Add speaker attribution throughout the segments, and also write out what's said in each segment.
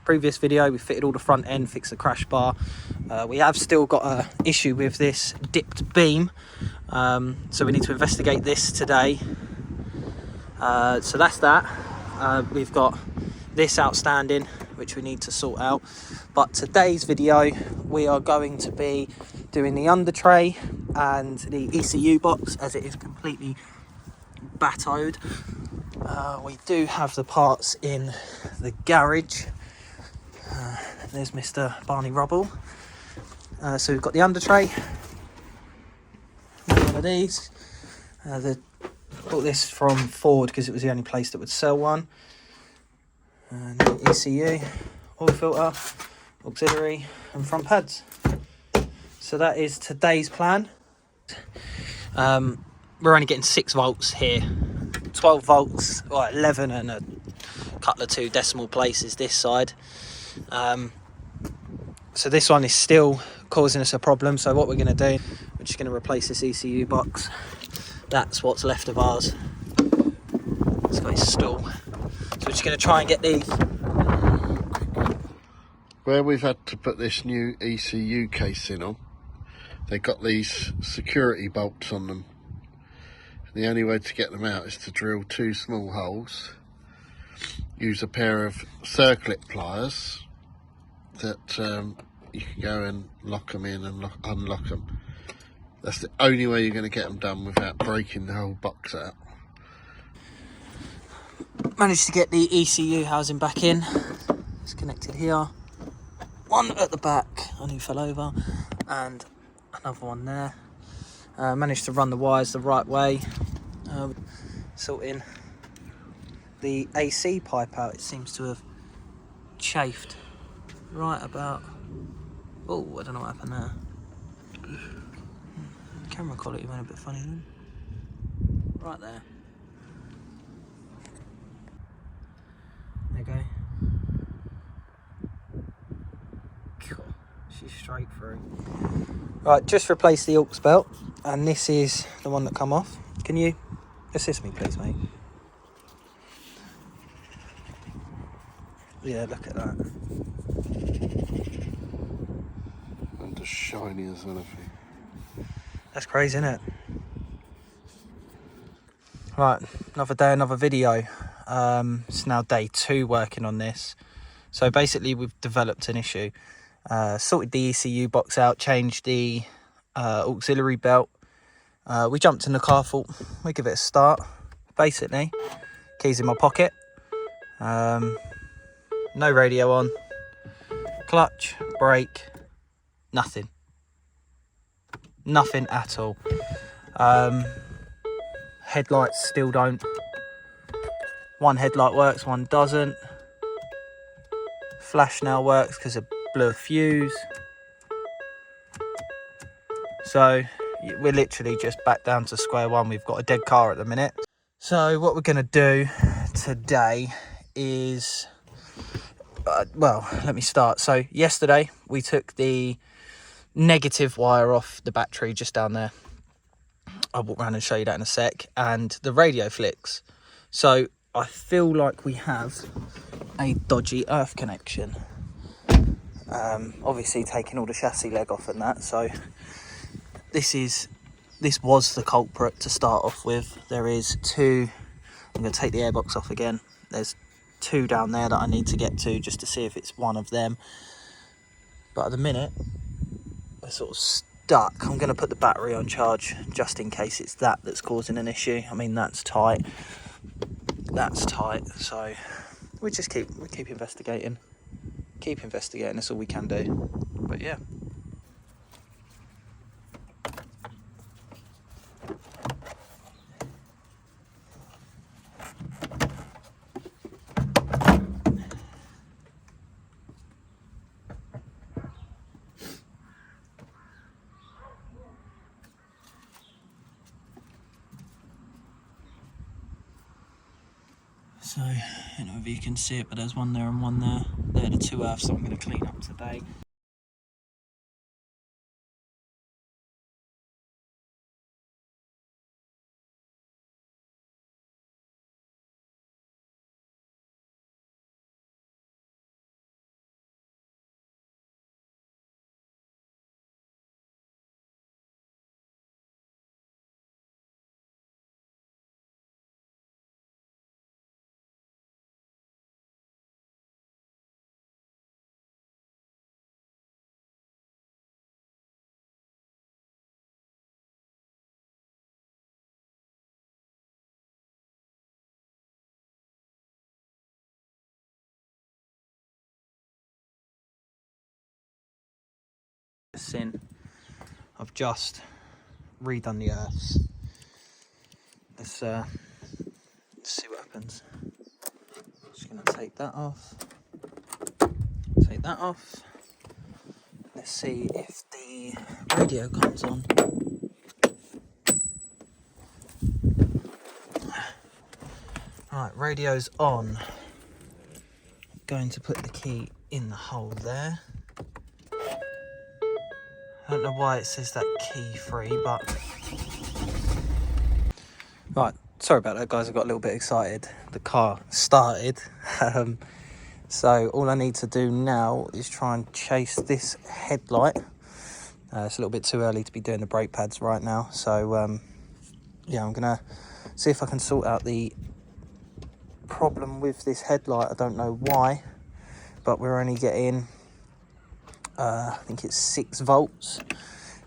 Speaker 1: previous video, we fitted all the front end, fixed the crash bar. We have still got an issue with this dipped beam, so we need to investigate this today. So that's that. We've got this outstanding, which we need to sort out. But today's video, we are going to be doing the under tray and the ECU box, as it is completely battered. We do have the parts in the garage. There's Mr. Barney Rubble. So we've got the under tray, one of these. Bought this from Ford because it was the only place that would sell one. And the ECU, oil filter, auxiliary and front pads. So that is today's plan. We're only getting 6 volts here, 12 volts, or 11 and a couple of 2 decimal places this side. So this one is still causing us a problem. So what we're going to do, we're just going to replace this ECU box. That's what's left of ours. It's got its stall. So we're just going to try and get these.
Speaker 2: Where we've had to put this new ECU casing on, they got these security bolts on them. The only way to get them out is to drill 2 small holes, use a pair of circlip pliers that you can go and lock them in and unlock them. That's the only way you're going to get them done without breaking the whole box out.
Speaker 1: Managed to get the ECU housing back in. It's connected here. One at the back, I knew fell over, and another one there. Managed to run the wires the right way. Sorting the AC pipe out. It seems to have chafed right about. Oh, I don't know what happened there. Camera quality went a bit funny then. Right there. There you go. Cool. She's straight through. Right, just replaced the Aux Belt, and this is the one that come off. Can you assist me, please, mate? Yeah, look at that.
Speaker 2: And as shiny as anything.
Speaker 1: That's crazy, isn't it? Right, another day, another video. It's now day 2 working on this. So basically we've developed an issue. Sorted the ECU box out, changed the auxiliary belt. We jumped in the car, thought we give it a start. Basically, keys in my pocket. No radio on. Clutch, brake, nothing. Nothing at all. Headlights still don't. One headlight works, one doesn't. Flash now works because it blew a fuse. So we're literally just back down to square one. We've got a dead car at the minute. So what we're going to do today is, well, let me start. So yesterday we took the negative wire off the battery just down there. I'll walk around and show you that in a sec. And the radio flicks. So I feel like we have a dodgy earth connection. Obviously taking all the chassis leg off and that. So this was the culprit to start off with. There is 2. I'm going to take the airbox off again. There's 2 down there that I need to get to just to see if it's one of them. But at the minute, we're sort of stuck. I'm going to put the battery on charge just in case it's that's causing an issue. I mean, that's tight. That's tight. So we keep investigating. Keep investigating. That's all we can do. But yeah. So, I don't know if you can see it, but there's one there and one there. They're the 2 earths that I'm going to clean up today. Sin. I've just redone the earths. Let's see what happens. Just gonna take that off. Take that off. Let's see if the radio comes on. Right, radio's on. Going to put the key in the hole there. I don't know why it says that key free, but... Right, sorry about that guys, I got a little bit excited. The car started. So all I need to do now is try and chase this headlight. It's a little bit too early to be doing the brake pads right now. So yeah, I'm gonna see if I can sort out the problem with this headlight. I don't know why, but we're only getting I think it's 6 volts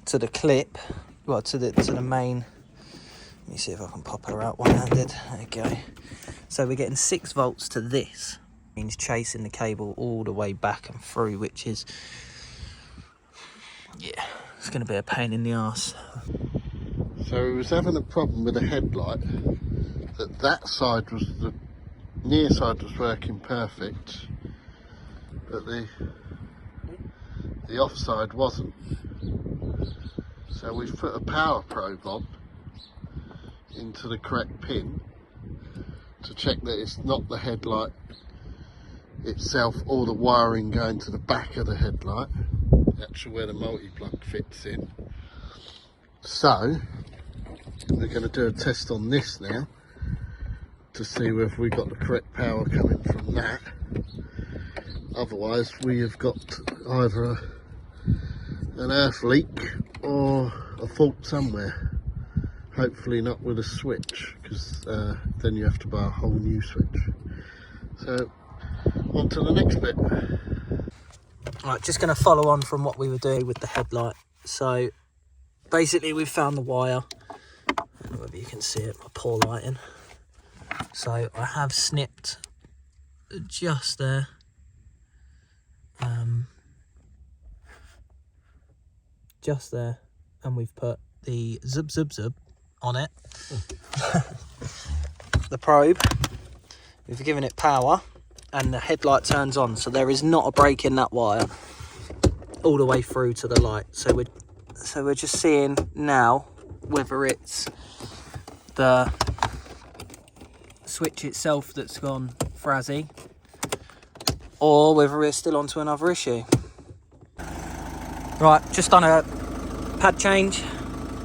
Speaker 1: to the clip, well to the main. Let me see if I can pop her out one-handed. There we go. So we're getting 6 volts to this. Means chasing the cable all the way back and through, which is, yeah, it's going to be a pain in the arse.
Speaker 2: So we was having a problem with the headlight. That side was, the near side was working perfect, but the off side wasn't. So we've put a power probe on into the correct pin to check that it's not the headlight itself or the wiring going to the back of the headlight, actually where the multi-plug fits in. So we're going to do a test on this now to see whether we got the correct power coming from that. Otherwise we have got either an earth leak or a fault somewhere. Hopefully not with a switch, because then you have to buy a whole new switch. So on to the next bit.
Speaker 1: Right, just going to follow on from what we were doing with the headlight. So basically we've found the wire. I don't know whether you can see it, my poor lighting. So I have snipped just there. Just there, and we've put the zub on it. The probe, we've given it power, and the headlight turns on, so there is not a break in that wire all the way through to the light. So we're just seeing now whether it's the switch itself that's gone frazzy, or whether we're still onto another issue. Right, just done a pad change.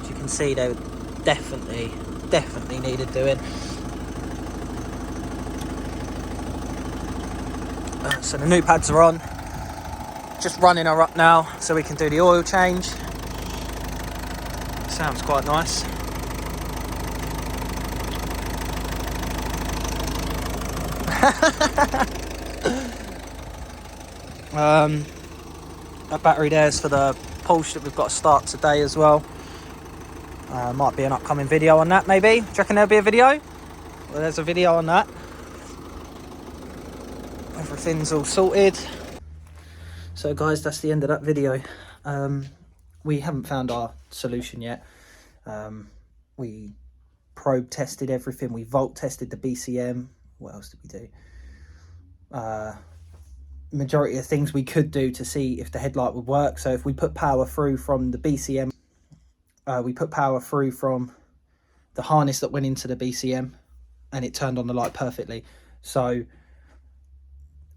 Speaker 1: As you can see, they definitely needed doing. So the new pads are on. Just running her up now so we can do the oil change. Sounds quite nice. A battery there's for the Porsche that we've got to start today as well. Might be an upcoming video on that, maybe. Do you reckon there'll be a video? Well, there's a video on that. Everything's all sorted. So guys, that's the end of that video. We haven't found our solution yet. We probe tested everything. We volt tested the BCM. What else did we do? Majority of things we could do to see if the headlight would work. So if we put power through from the BCM, we put power through from the harness that went into the BCM, and it turned on the light perfectly. So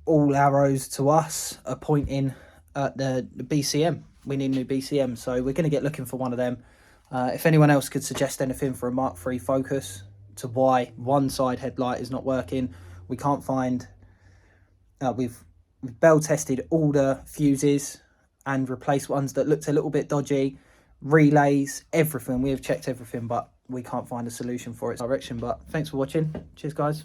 Speaker 1: all arrows to us are pointing at the BCM. We need a new BCM, so we're going to get looking for one of them. If anyone else could suggest anything for a Mk3 Focus to why one side headlight is not working, we can't find. We've bell tested all the fuses and replaced ones that looked a little bit dodgy, relays, everything. We have checked everything, but we can't find a solution for its direction. But thanks for watching. Cheers guys.